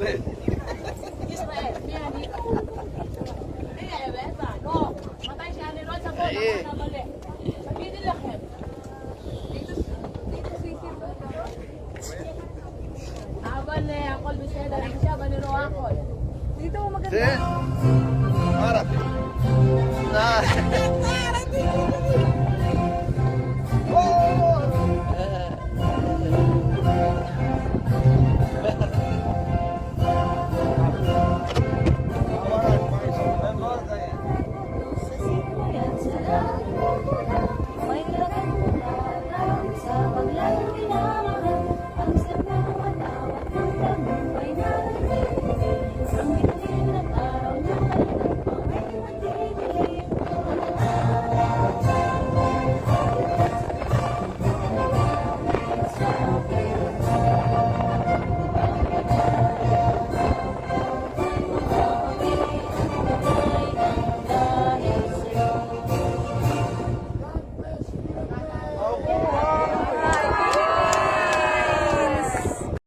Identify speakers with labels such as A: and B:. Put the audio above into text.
A: Israel, niya dito. Besa, no. Matay siya ni Ron sa bola na mali. Sabihin nila Kem. Dito sisir mo. Aban na ako biseda rin siya ba ni Roakol. Dito maganda.
B: Harap.